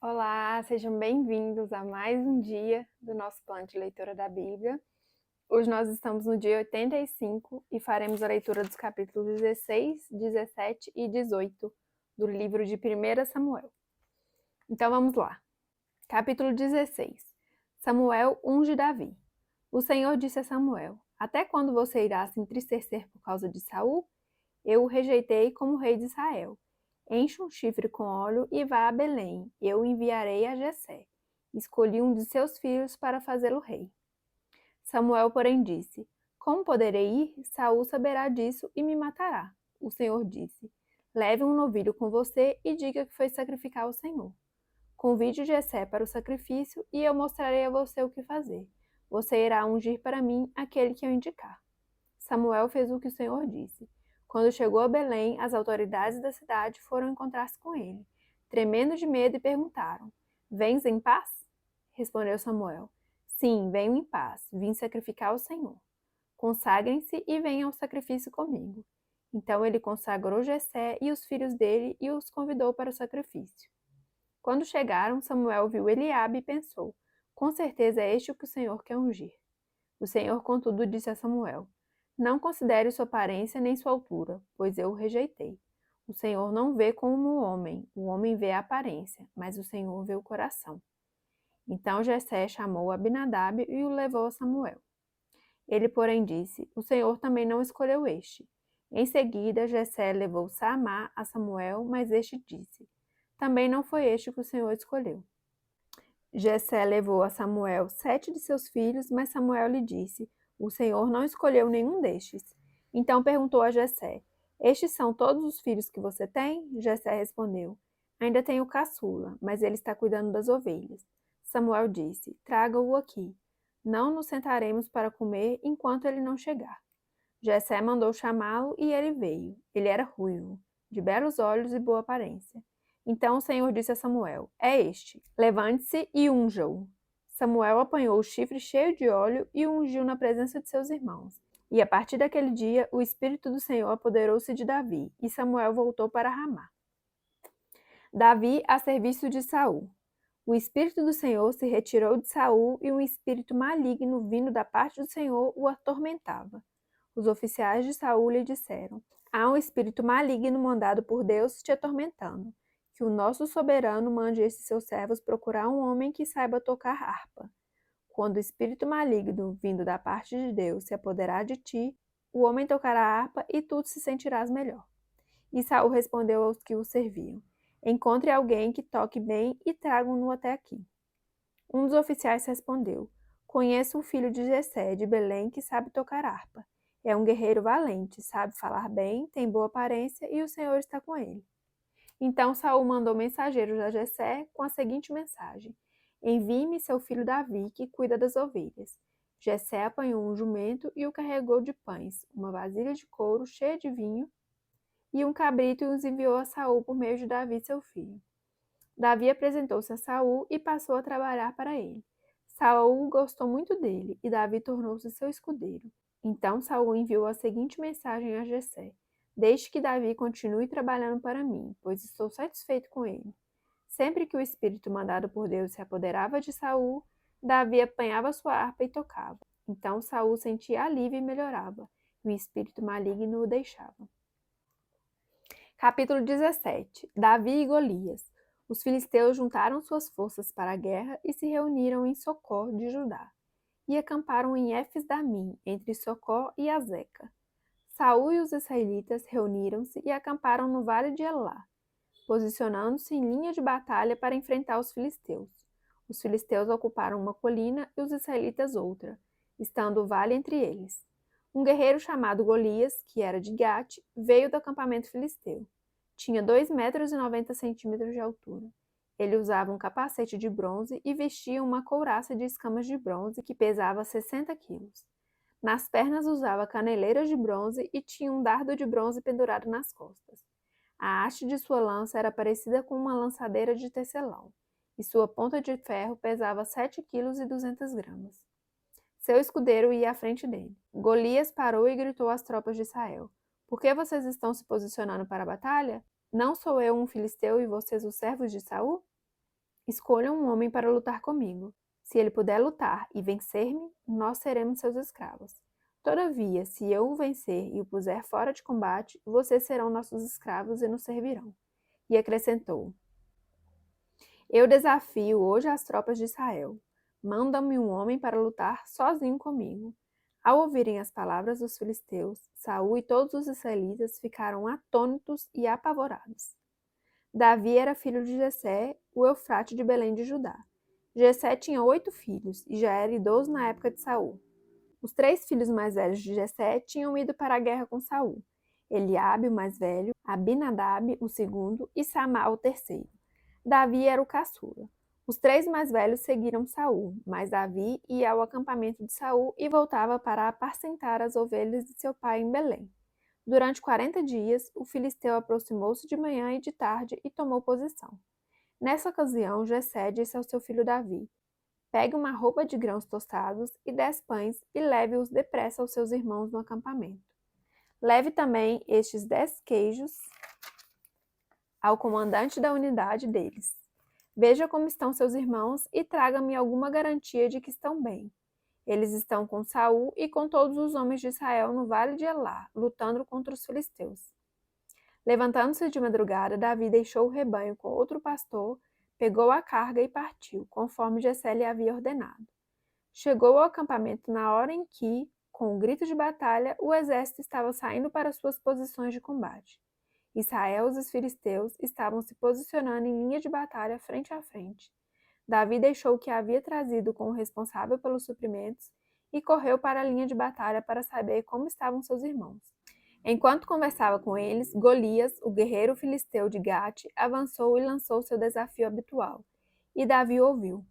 Olá, sejam bem-vindos a mais um dia do nosso plano de leitura da Bíblia. Hoje nós estamos no dia 85 e faremos a leitura dos capítulos 16, 17 e 18 do livro de 1 Samuel. Então vamos lá. Capítulo 16. Samuel unge Davi. O Senhor disse a Samuel: Até quando você irá se entristecer por causa de Saul? Eu o rejeitei como rei de Israel. Enche um chifre com óleo e vá a Belém. Eu o enviarei a Jessé. Escolhi um de seus filhos para fazê-lo rei. Samuel, porém, disse: Como poderei ir? Saul saberá disso e me matará. O Senhor disse: Leve um novilho com você e diga que foi sacrificar ao Senhor. Convide Jessé para o sacrifício e eu mostrarei a você o que fazer. Você irá ungir para mim aquele que eu indicar. Samuel fez o que o Senhor disse. Quando chegou a Belém, as autoridades da cidade foram encontrar-se com ele, tremendo de medo, e perguntaram: Vens em paz? Respondeu Samuel: Sim, venho em paz. Vim sacrificar ao Senhor. Consagrem-se e venham ao sacrifício comigo. Então ele consagrou Jessé e os filhos dele e os convidou para o sacrifício. Quando chegaram, Samuel viu Eliabe e pensou: Com certeza é este o que o Senhor quer ungir. O Senhor, contudo, disse a Samuel: Não considere sua aparência nem sua altura, pois eu o rejeitei. O Senhor não vê como o homem vê a aparência, mas o Senhor vê o coração. Então Jessé chamou Abinadab e o levou a Samuel. Ele, porém, disse: O Senhor também não escolheu este. Em seguida, Jessé levou Samá a Samuel, mas este disse: Também não foi este que o Senhor escolheu. Jessé levou a Samuel 7 de seus filhos, mas Samuel lhe disse: O Senhor não escolheu nenhum destes. Então perguntou a Jessé: Estes são todos os filhos que você tem? Jessé respondeu: Ainda tenho o caçula, mas ele está cuidando das ovelhas. Samuel disse: Traga-o aqui. Não nos sentaremos para comer enquanto ele não chegar. Jessé mandou chamá-lo e ele veio. Ele era ruivo, de belos olhos e boa aparência. Então o Senhor disse a Samuel: É este, levante-se e unja-o. Samuel apanhou o chifre cheio de óleo e o ungiu na presença de seus irmãos. E a partir daquele dia, o Espírito do Senhor apoderou-se de Davi, e Samuel voltou para Ramá. Davi a serviço de Saul. O Espírito do Senhor se retirou de Saul e um espírito maligno vindo da parte do Senhor o atormentava. Os oficiais de Saul lhe disseram: Há um espírito maligno mandado por Deus te atormentando. Que o nosso soberano mande esses seus servos procurar um homem que saiba tocar harpa. Quando o espírito maligno vindo da parte de Deus se apoderar de ti, o homem tocará a harpa e tu te sentirás melhor. E Saul respondeu aos que o serviam: Encontre alguém que toque bem e tragam-no até aqui. Um dos oficiais respondeu: Conheço um filho de Jessé, de Belém, que sabe tocar harpa. É um guerreiro valente, sabe falar bem, tem boa aparência e o Senhor está com ele. Então Saul mandou mensageiros a Jessé com a seguinte mensagem: Envie-me seu filho Davi, que cuida das ovelhas. Jessé apanhou um jumento e o carregou de pães, uma vasilha de couro cheia de vinho e um cabrito, e os enviou a Saul por meio de Davi, seu filho. Davi apresentou-se a Saul e passou a trabalhar para ele. Saul gostou muito dele e Davi tornou-se seu escudeiro. Então Saul enviou a seguinte mensagem a Jessé: Deixe que Davi continue trabalhando para mim, pois estou satisfeito com ele. Sempre que o espírito mandado por Deus se apoderava de Saul, Davi apanhava sua harpa e tocava. Então Saul sentia alívio e melhorava, e o espírito maligno o deixava. Capítulo 17. Davi e Golias. Os filisteus juntaram suas forças para a guerra e se reuniram em Socó de Judá, e acamparam em Éfes-Damim, entre Socó e Azeca. Saul e os israelitas reuniram-se e acamparam no vale de Elá, posicionando-se em linha de batalha para enfrentar os filisteus. Os filisteus ocuparam uma colina e os israelitas outra, estando o vale entre eles. Um guerreiro chamado Golias, que era de Gate, veio do acampamento filisteu. Tinha 2,90 metros de altura. Ele usava um capacete de bronze e vestia uma couraça de escamas de bronze que pesava 60 quilos. Nas pernas usava caneleiras de bronze e tinha um dardo de bronze pendurado nas costas. A haste de sua lança era parecida com uma lançadeira de tecelão, e sua ponta de ferro pesava 7,2 kg. Seu escudeiro ia à frente dele. Golias parou e gritou às tropas de Israel: Por que vocês estão se posicionando para a batalha? Não sou eu um filisteu e vocês os servos de Saul? Escolha um homem para lutar comigo. Se ele puder lutar e vencer-me, nós seremos seus escravos. Todavia, se eu o vencer e o puser fora de combate, vocês serão nossos escravos e nos servirão. E acrescentou: Eu desafio hoje as tropas de Israel. Manda-me um homem para lutar sozinho comigo. Ao ouvirem as palavras dos filisteus, Saul e todos os israelitas ficaram atônitos e apavorados. Davi era filho de Jessé, o Eufrate de Belém de Judá. Jessé tinha 8 filhos e já era idoso na época de Saul. Os 3 filhos mais velhos de Jessé tinham ido para a guerra com Saul: Eliabe, o mais velho, Abinadab, o segundo, e Samá, o terceiro. Davi era o caçula. Os 3 mais velhos seguiram Saul, mas Davi ia ao acampamento de Saul e voltava para apacentar as ovelhas de seu pai em Belém. Durante 40 dias, o filisteu aproximou-se de manhã e de tarde e tomou posição. Nessa ocasião, Jessé disse ao seu filho Davi: Pegue uma roupa de grãos tostados e 10 pães e leve-os depressa aos seus irmãos no acampamento. Leve também estes 10 queijos ao comandante da unidade deles. Veja como estão seus irmãos e traga-me alguma garantia de que estão bem. Eles estão com Saul e com todos os homens de Israel no vale de Elá, lutando contra os filisteus. Levantando-se de madrugada, Davi deixou o rebanho com outro pastor, pegou a carga e partiu, conforme Jessé lhe havia ordenado. Chegou ao acampamento na hora em que, com um grito de batalha, o exército estava saindo para suas posições de combate. Israel e os filisteus estavam se posicionando em linha de batalha frente a frente. Davi deixou o que havia trazido com o responsável pelos suprimentos e correu para a linha de batalha para saber como estavam seus irmãos. Enquanto conversava com eles, Golias, o guerreiro filisteu de Gate, avançou e lançou seu desafio habitual. E Davi ouviu.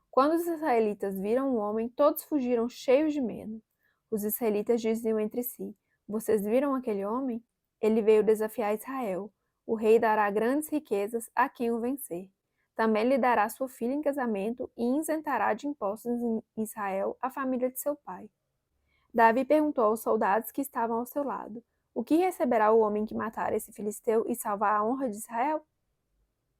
Quando os israelitas viram o homem, todos fugiram cheios de medo. Os israelitas diziam entre si: Vocês viram aquele homem? Ele veio desafiar Israel. O rei dará grandes riquezas a quem o vencer. Também lhe dará sua filha em casamento e isentará de impostos em Israel a família de seu pai. Davi perguntou aos soldados que estavam ao seu lado: O que receberá o homem que matar esse filisteu e salvar a honra de Israel?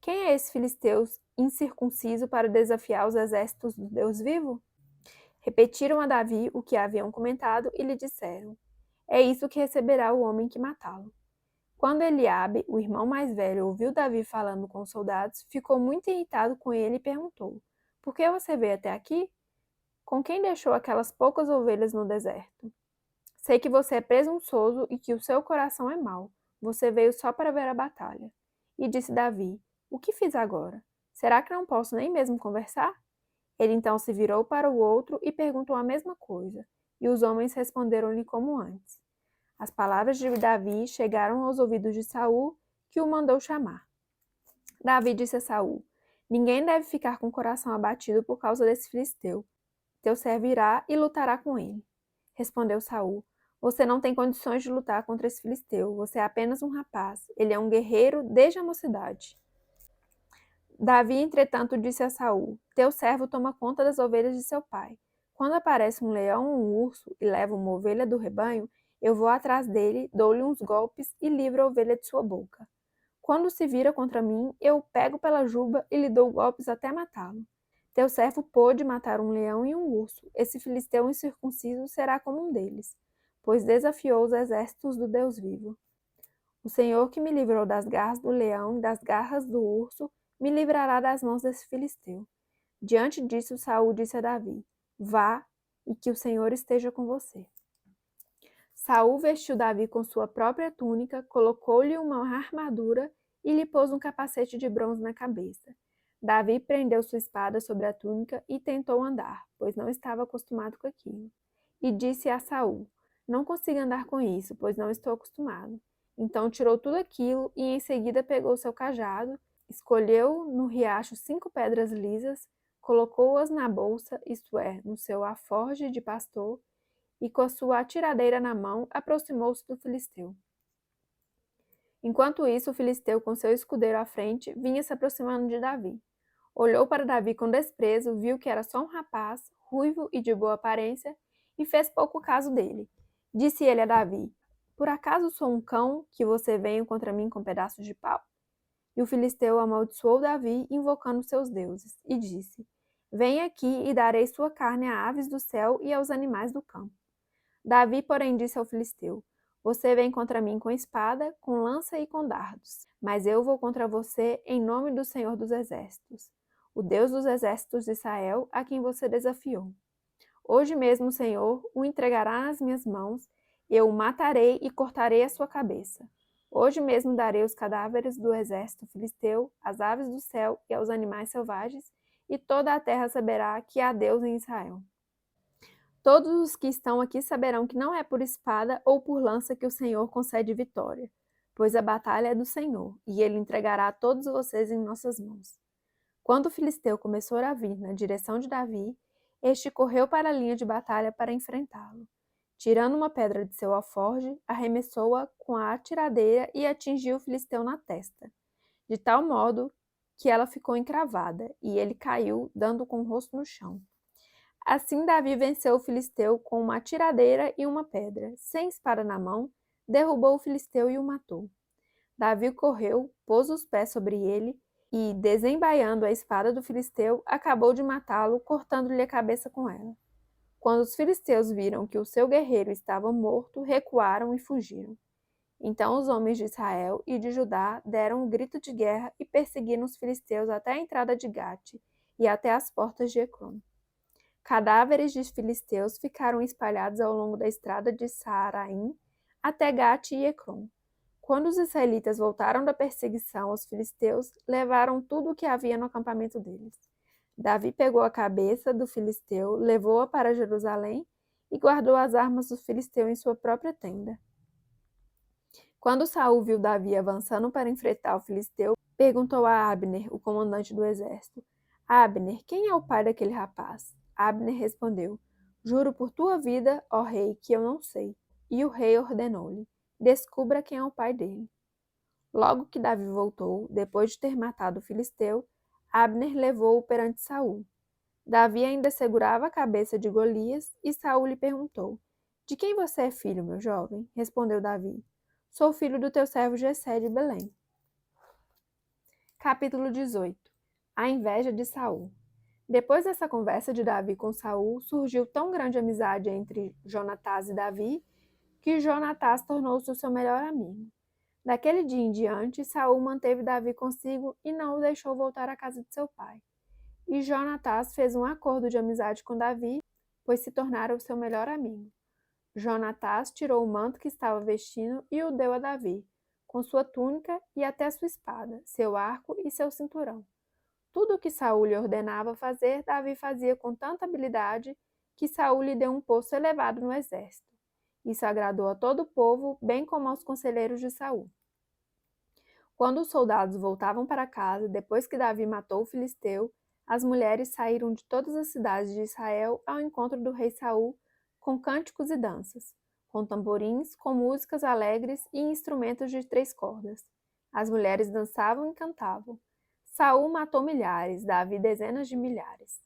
Quem é esse filisteu incircunciso para desafiar os exércitos do Deus vivo? Repetiram a Davi o que haviam comentado e lhe disseram: É isso que receberá o homem que matá-lo. Quando Eliabe, o irmão mais velho, ouviu Davi falando com os soldados, ficou muito irritado com ele e perguntou: Por que você veio até aqui? Com quem deixou aquelas poucas ovelhas no deserto? Sei que você é presunçoso e que o seu coração é mau. Você veio só para ver a batalha. E disse Davi: O que fiz agora? Será que não posso nem mesmo conversar? Ele então se virou para o outro e perguntou a mesma coisa, e os homens responderam-lhe como antes. As palavras de Davi chegaram aos ouvidos de Saul, que o mandou chamar. Davi disse a Saul: Ninguém deve ficar com o coração abatido por causa desse filisteu. Teu servo irá e lutará com ele. Respondeu Saul: Você não tem condições de lutar contra esse filisteu. Você é apenas um rapaz. Ele é um guerreiro desde a mocidade. Davi, entretanto, disse a Saul: Teu servo toma conta das ovelhas de seu pai. Quando aparece um leão ou um urso e leva uma ovelha do rebanho, eu vou atrás dele, dou-lhe uns golpes e livro a ovelha de sua boca. Quando se vira contra mim, eu o pego pela juba e lhe dou golpes até matá-lo. Teu servo pôde matar um leão e um urso. Esse filisteu incircunciso será como um deles, pois desafiou os exércitos do Deus vivo. O Senhor que me livrou das garras do leão e das garras do urso, me livrará das mãos desse filisteu. Diante disso, Saul disse a Davi: Vá, e que o Senhor esteja com você. Saul vestiu Davi com sua própria túnica, colocou-lhe uma armadura e lhe pôs um capacete de bronze na cabeça. Davi prendeu sua espada sobre a túnica e tentou andar, pois não estava acostumado com aquilo. E disse a Saul: Não consigo andar com isso, pois não estou acostumado. Então tirou tudo aquilo e em seguida pegou seu cajado, escolheu no riacho 5 pedras lisas, colocou-as na bolsa, isto é, no seu alforje de pastor, e com a sua atiradeira na mão aproximou-se do filisteu. Enquanto isso, o filisteu, com seu escudeiro à frente, vinha se aproximando de Davi. Olhou para Davi com desprezo, viu que era só um rapaz, ruivo e de boa aparência, e fez pouco caso dele. Disse ele a Davi: Por acaso sou um cão que você venha contra mim com pedaços de pau? E o filisteu amaldiçoou Davi, invocando seus deuses, e disse: Venha aqui e darei sua carne a aves do céu e aos animais do campo. Davi, porém, disse ao filisteu: Você vem contra mim com espada, com lança e com dardos, mas eu vou contra você em nome do Senhor dos Exércitos, o Deus dos exércitos de Israel, a quem você desafiou. Hoje mesmo o Senhor o entregará nas minhas mãos, eu o matarei e cortarei a sua cabeça. Hoje mesmo darei os cadáveres do exército filisteu às aves do céu e aos animais selvagens, e toda a terra saberá que há Deus em Israel. Todos os que estão aqui saberão que não é por espada ou por lança que o Senhor concede vitória, pois a batalha é do Senhor, e ele entregará todos vocês em nossas mãos. Quando o filisteu começou a vir na direção de Davi, este correu para a linha de batalha para enfrentá-lo. Tirando uma pedra de seu alforje, arremessou-a com a atiradeira e atingiu o filisteu na testa, de tal modo que ela ficou encravada, e ele caiu, dando com o rosto no chão. Assim Davi venceu o filisteu com uma atiradeira e uma pedra. Sem espada na mão, derrubou o filisteu e o matou. Davi correu, pôs os pés sobre ele e, desembaiando a espada do filisteu, acabou de matá-lo, cortando-lhe a cabeça com ela. Quando os filisteus viram que o seu guerreiro estava morto, recuaram e fugiram. Então os homens de Israel e de Judá deram um grito de guerra e perseguiram os filisteus até a entrada de Gate e até as portas de Ecrón. Cadáveres de filisteus ficaram espalhados ao longo da estrada de Saaraim até Gate e Ecrón. Quando os israelitas voltaram da perseguição aos filisteus, levaram tudo o que havia no acampamento deles. Davi pegou a cabeça do filisteu, levou-a para Jerusalém e guardou as armas do filisteu em sua própria tenda. Quando Saul viu Davi avançando para enfrentar o filisteu, perguntou a Abner, o comandante do exército: Abner, quem é o pai daquele rapaz? Abner respondeu: Juro por tua vida, ó rei, que eu não sei. E o rei ordenou-lhe: Descubra quem é o pai dele. Logo que Davi voltou, depois de ter matado o filisteu, Abner levou-o perante Saul. Davi ainda segurava a cabeça de Golias, e Saul lhe perguntou: De quem você é filho, meu jovem? Respondeu Davi: Sou filho do teu servo Jessé de Belém. Capítulo 18. A inveja de Saul. Depois dessa conversa de Davi com Saul, surgiu tão grande amizade entre Jonatás e Davi, que Jonatás tornou-se o seu melhor amigo. Daquele dia em diante, Saul manteve Davi consigo e não o deixou voltar à casa de seu pai. E Jonatás fez um acordo de amizade com Davi, pois se tornara o seu melhor amigo. Jonatás tirou o manto que estava vestindo e o deu a Davi, com sua túnica e até sua espada, seu arco e seu cinturão. Tudo o que Saul lhe ordenava fazer, Davi fazia com tanta habilidade que Saul lhe deu um posto elevado no exército. Isso agradou a todo o povo, bem como aos conselheiros de Saul. Quando os soldados voltavam para casa, depois que Davi matou o filisteu, as mulheres saíram de todas as cidades de Israel ao encontro do rei Saul com cânticos e danças, com tamborins, com músicas alegres e instrumentos de 3 cordas. As mulheres dançavam e cantavam. Saul matou milhares, Davi dezenas de milhares.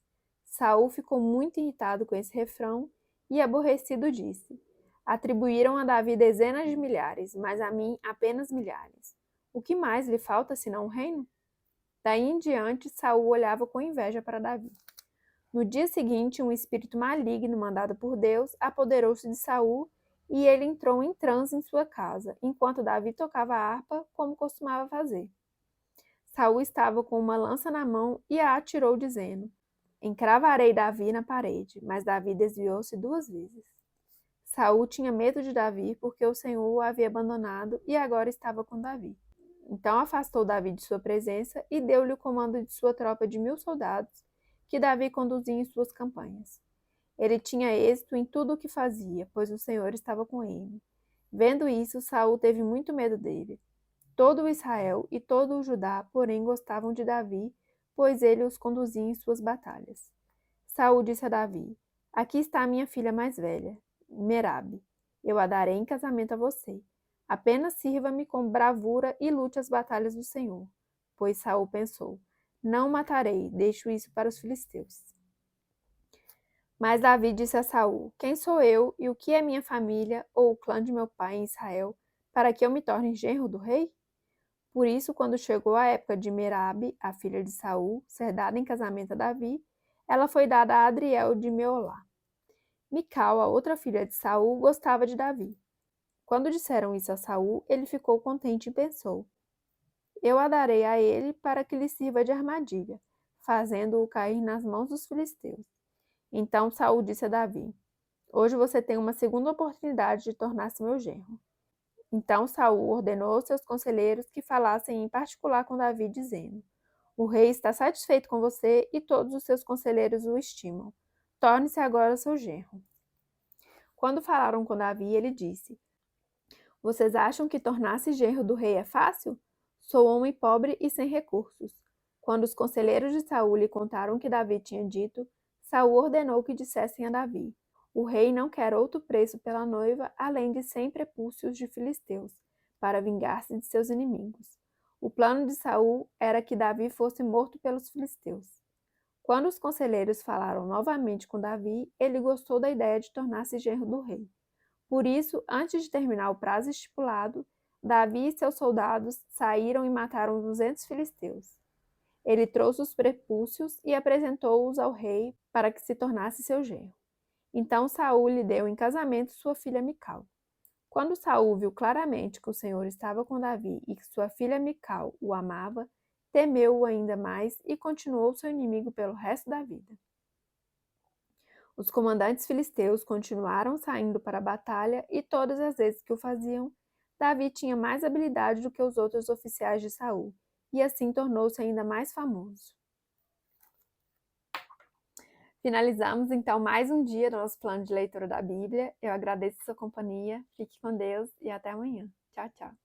Saul ficou muito irritado com esse refrão e, aborrecido, disse: Atribuíram a Davi dezenas de milhares, mas a mim apenas milhares. O que mais lhe falta senão um reino? Daí em diante, Saul olhava com inveja para Davi. No dia seguinte, um espírito maligno mandado por Deus apoderou-se de Saul e ele entrou em transe em sua casa, enquanto Davi tocava a harpa, como costumava fazer. Saul estava com uma lança na mão e a atirou, dizendo: Encravarei Davi na parede, mas Davi desviou-se 2 vezes. Saul tinha medo de Davi porque o Senhor o havia abandonado e agora estava com Davi. Então afastou Davi de sua presença e deu-lhe o comando de sua tropa de 1000 soldados, que Davi conduzia em suas campanhas. Ele tinha êxito em tudo o que fazia, pois o Senhor estava com ele. Vendo isso, Saul teve muito medo dele. Todo o Israel e todo o Judá, porém, gostavam de Davi, pois ele os conduzia em suas batalhas. Saul disse a Davi: Aqui está a minha filha mais velha, Merabe. Eu a darei em casamento a você. Apenas sirva-me com bravura e lute as batalhas do Senhor. Pois Saul pensou: Não matarei, deixo isso para os filisteus. Mas Davi disse a Saul: Quem sou eu e o que é minha família ou o clã de meu pai em Israel, para que eu me torne genro do rei? Por isso, quando chegou a época de Merabe, a filha de Saul, ser dada em casamento a Davi, ela foi dada a Adriel de Meolá. Mical, a outra filha de Saul, gostava de Davi. Quando disseram isso a Saul, ele ficou contente e pensou: eu a darei a ele para que lhe sirva de armadilha, fazendo-o cair nas mãos dos filisteus. Então Saul disse a Davi: hoje você tem uma segunda oportunidade de tornar-se meu genro. Então Saul ordenou aos seus conselheiros que falassem em particular com Davi, dizendo: o rei está satisfeito com você e todos os seus conselheiros o estimam. Torne-se agora seu genro. Quando falaram com Davi, ele disse: vocês acham que tornar-se genro do rei é fácil? Sou homem pobre e sem recursos. Quando os conselheiros de Saul lhe contaram o que Davi tinha dito, Saul ordenou que dissessem a Davi: o rei não quer outro preço pela noiva além de 100 prepúcios de filisteus, para vingar-se de seus inimigos. O plano de Saul era que Davi fosse morto pelos filisteus. Quando os conselheiros falaram novamente com Davi, ele gostou da ideia de tornar-se genro do rei. Por isso, antes de terminar o prazo estipulado, Davi e seus soldados saíram e mataram 200 filisteus. Ele trouxe os prepúcios e apresentou-os ao rei para que se tornasse seu genro. Então Saul lhe deu em casamento sua filha Mical. Quando Saul viu claramente que o Senhor estava com Davi e que sua filha Mical o amava, temeu-o ainda mais e continuou seu inimigo pelo resto da vida. Os comandantes filisteus continuaram saindo para a batalha e todas as vezes que o faziam, Davi tinha mais habilidade do que os outros oficiais de Saul, e assim tornou-se ainda mais famoso. Finalizamos então mais um dia do nosso plano de leitura da Bíblia. Eu agradeço a sua companhia, fique com Deus e até amanhã. Tchau, tchau.